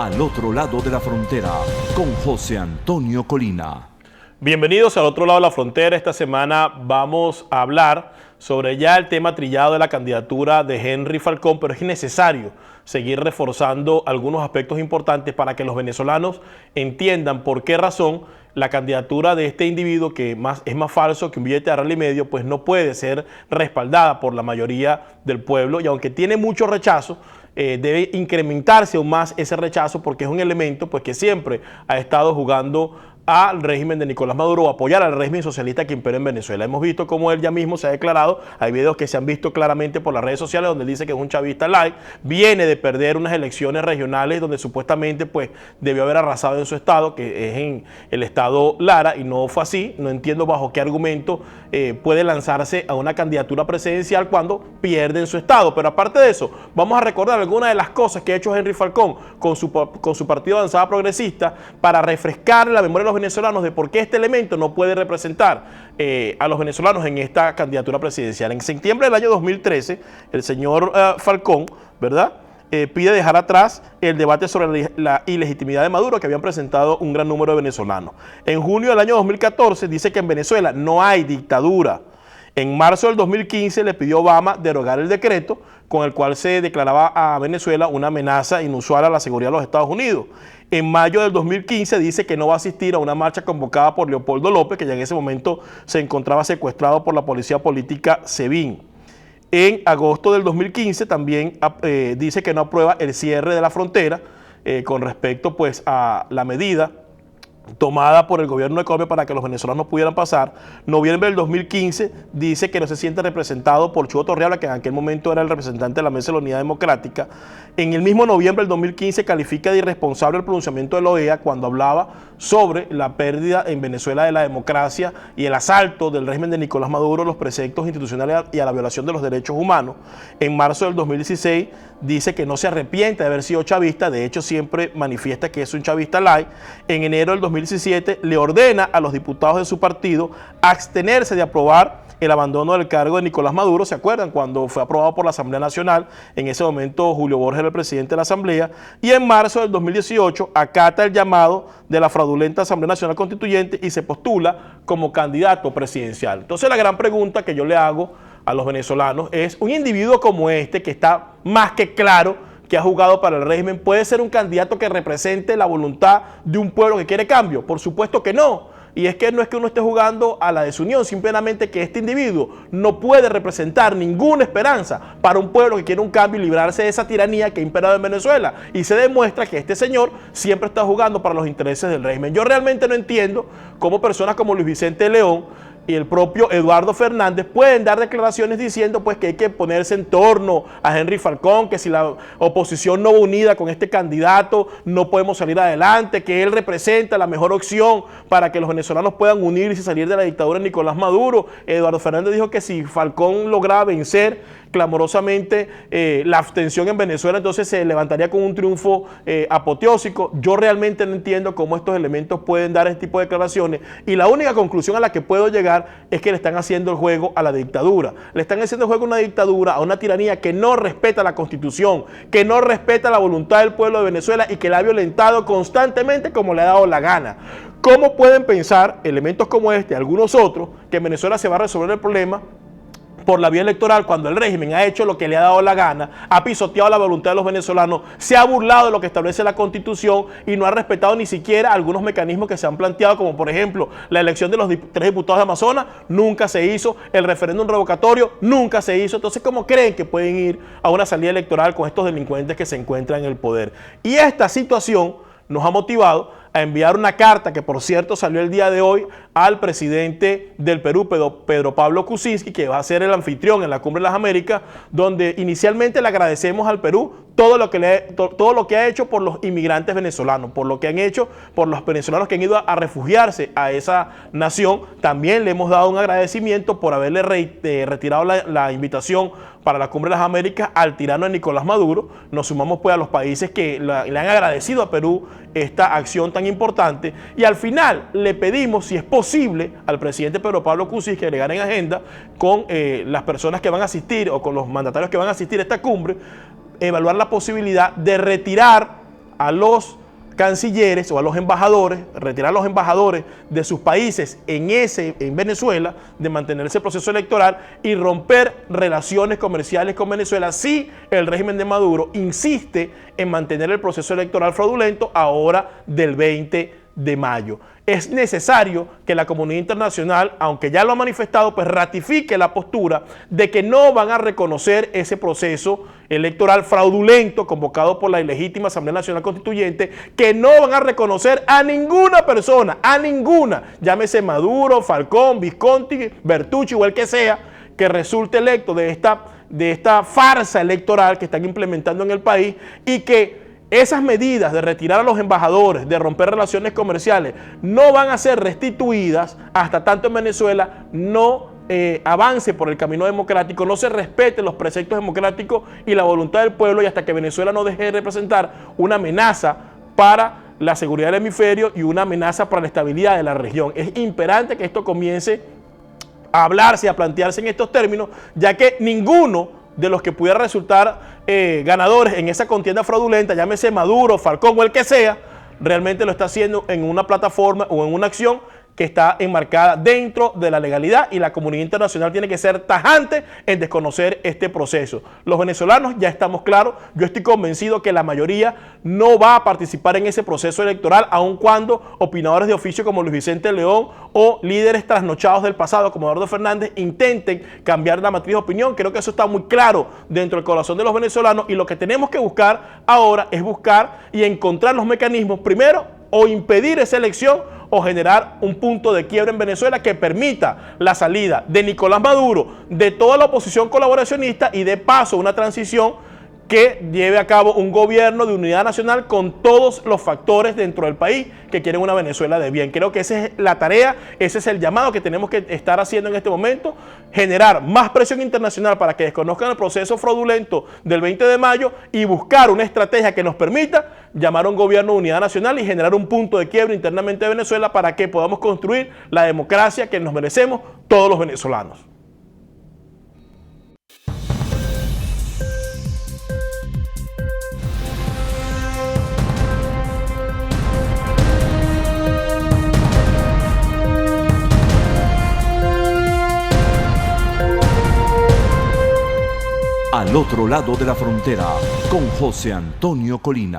Al otro lado de la frontera, con José Antonio Colina. Bienvenidos al otro lado de la frontera. Esta semana vamos a hablar sobre ya el tema trillado de la candidatura de Henry Falcón, pero es necesario seguir reforzando algunos aspectos importantes para que los venezolanos entiendan por qué razón la candidatura de este individuo, que es más falso que un billete de real y medio, pues no puede ser respaldada por la mayoría del pueblo, y aunque tiene mucho rechazo, debe incrementarse aún más ese rechazo, porque es un elemento pues que siempre ha estado jugando al régimen de Nicolás Maduro, o apoyar al régimen socialista que impera en Venezuela. Hemos visto cómo él ya mismo se ha declarado, hay videos que se han visto claramente por las redes sociales donde él dice que es un chavista light, viene de perder unas elecciones regionales donde supuestamente pues debió haber arrasado en su estado, que es en el estado Lara, y no fue así. No entiendo bajo qué argumento puede lanzarse a una candidatura presidencial cuando pierde en su estado. Pero aparte de eso, vamos a recordar algunas de las cosas que ha hecho Henry Falcón con su partido Avanzada Progresista para refrescar la memoria de los venezolanos de por qué este elemento no puede representar a los venezolanos en esta candidatura presidencial. En septiembre del año 2013, el señor Falcón, ¿verdad?, pide dejar atrás el debate sobre la ilegitimidad de Maduro que habían presentado un gran número de venezolanos. En junio del año 2014 dice que en Venezuela no hay dictadura. En marzo del 2015 le pidió a Obama derogar el decreto con el cual se declaraba a Venezuela una amenaza inusual a la seguridad de los Estados Unidos. En mayo del 2015 dice que no va a asistir a una marcha convocada por Leopoldo López, que ya en ese momento se encontraba secuestrado por la policía política SEBIN. En agosto del 2015 también dice que no aprueba el cierre de la frontera con respecto pues a la medida tomada por el gobierno de Colombia para que los venezolanos pudieran pasar. Noviembre del 2015 dice que no se siente representado por Chugo Torrealba, que en aquel momento era el representante de la Mesa de la Unidad Democrática. En el mismo noviembre del 2015 califica de irresponsable el pronunciamiento de la OEA cuando hablaba sobre la pérdida en Venezuela de la democracia y el asalto del régimen de Nicolás Maduro a los preceptos institucionales y a la violación de los derechos humanos. En marzo del 2016 dice que no se arrepiente de haber sido chavista, de hecho siempre manifiesta que es un chavista light. En enero del 2017 le ordena a los diputados de su partido abstenerse de aprobar el abandono del cargo de Nicolás Maduro. ¿Se acuerdan? Cuando fue aprobado por la Asamblea Nacional, en ese momento Julio Borges era el presidente de la Asamblea, y en marzo del 2018 acata el llamado de la fraudulenta Asamblea Nacional Constituyente y se postula como candidato presidencial. Entonces la gran pregunta que yo le hago a los venezolanos es: un individuo como este, que está más que claro que ha jugado para el régimen, ¿puede ser un candidato que represente la voluntad de un pueblo que quiere cambio? Por supuesto que no. Y es que no es que uno esté jugando a la desunión, simplemente que este individuo no puede representar ninguna esperanza para un pueblo que quiere un cambio y librarse de esa tiranía que ha imperado en Venezuela. Y se demuestra que este señor siempre está jugando para los intereses del régimen. Yo realmente no entiendo cómo personas como Luis Vicente León y el propio Eduardo Fernández pueden dar declaraciones diciendo pues que hay que ponerse en torno a Henry Falcón, que si la oposición no va unida con este candidato no podemos salir adelante, que él representa la mejor opción para que los venezolanos puedan unirse y salir de la dictadura de Nicolás Maduro. Eduardo Fernández dijo que si Falcón lograba vencer clamorosamente la abstención en Venezuela, entonces se levantaría con un triunfo apoteósico. Yo realmente no entiendo cómo estos elementos pueden dar este tipo de declaraciones, y la única conclusión a la que puedo llegar es que le están haciendo el juego a la dictadura. Le están haciendo el juego a una dictadura, a una tiranía que no respeta la Constitución, que no respeta la voluntad del pueblo de Venezuela y que la ha violentado constantemente como le ha dado la gana. ¿Cómo pueden pensar elementos como este, algunos otros, que en Venezuela se va a resolver el problema por la vía electoral cuando el régimen ha hecho lo que le ha dado la gana, ha pisoteado la voluntad de los venezolanos, se ha burlado de lo que establece la Constitución y no ha respetado ni siquiera algunos mecanismos que se han planteado, como por ejemplo la elección de los 3 diputados de Amazonas? Nunca se hizo. El referéndum revocatorio nunca se hizo. Entonces, ¿cómo creen que pueden ir a una salida electoral con estos delincuentes que se encuentran en el poder? Y esta situación nos ha motivado a enviar una carta, que por cierto salió el día de hoy, al presidente del Perú, Pedro Pablo Kuczynski, que va a ser el anfitrión en la Cumbre de las Américas, donde inicialmente le agradecemos al Perú todo lo que ha hecho por los inmigrantes venezolanos, por lo que han hecho por los venezolanos que han ido a refugiarse a esa nación. También le hemos dado un agradecimiento por haberle retirado la invitación para la Cumbre de las Américas al tirano de Nicolás Maduro. Nos sumamos pues a los países que le han agradecido a Perú esta acción tan importante, y al final le pedimos, si es posible, al presidente Pedro Pablo Kuczynski que agregar en agenda con las personas que van a asistir o con los mandatarios que van a asistir a esta cumbre, evaluar la posibilidad de retirar a los cancilleres o a los embajadores, retirar a los embajadores de sus países en Venezuela, de mantener ese proceso electoral y romper relaciones comerciales con Venezuela si el régimen de Maduro insiste en mantener el proceso electoral fraudulento ahora del 20 de mayo. Es necesario que la comunidad internacional, aunque ya lo ha manifestado, pues ratifique la postura de que no van a reconocer ese proceso electoral fraudulento convocado por la ilegítima Asamblea Nacional Constituyente, que no van a reconocer a ninguna persona, a ninguna, llámese Maduro, Falcón, Visconti, Bertucci o el que sea, que resulte electo de esta farsa electoral que están implementando en el país, y que esas medidas de retirar a los embajadores, de romper relaciones comerciales, no van a ser restituidas hasta tanto en Venezuela no avance por el camino democrático, no se respeten los preceptos democráticos y la voluntad del pueblo, y hasta que Venezuela no deje de representar una amenaza para la seguridad del hemisferio y una amenaza para la estabilidad de la región. Es imperante que esto comience a hablarse, a plantearse en estos términos, ya que ninguno de los que pudiera resultar ganadores en esa contienda fraudulenta, llámese Maduro, Falcón o el que sea, realmente lo está haciendo en una plataforma o en una acción que está enmarcada dentro de la legalidad, y la comunidad internacional tiene que ser tajante en desconocer este proceso. Los venezolanos ya estamos claros, yo estoy convencido que la mayoría no va a participar en ese proceso electoral, aun cuando opinadores de oficio como Luis Vicente León o líderes trasnochados del pasado como Eduardo Fernández intenten cambiar la matriz de opinión. Creo que eso está muy claro dentro del corazón de los venezolanos, y lo que tenemos que buscar ahora es buscar y encontrar los mecanismos, primero, o impedir esa elección o generar un punto de quiebra en Venezuela que permita la salida de Nicolás Maduro, de toda la oposición colaboracionista, y de paso una transición que lleve a cabo un gobierno de unidad nacional con todos los factores dentro del país que quieren una Venezuela de bien. Creo que esa es la tarea, ese es el llamado que tenemos que estar haciendo en este momento: generar más presión internacional para que desconozcan el proceso fraudulento del 20 de mayo y buscar una estrategia que nos permita llamar a un gobierno de unidad nacional y generar un punto de quiebra internamente de Venezuela para que podamos construir la democracia que nos merecemos todos los venezolanos. Al otro lado de la frontera, con José Antonio Colina.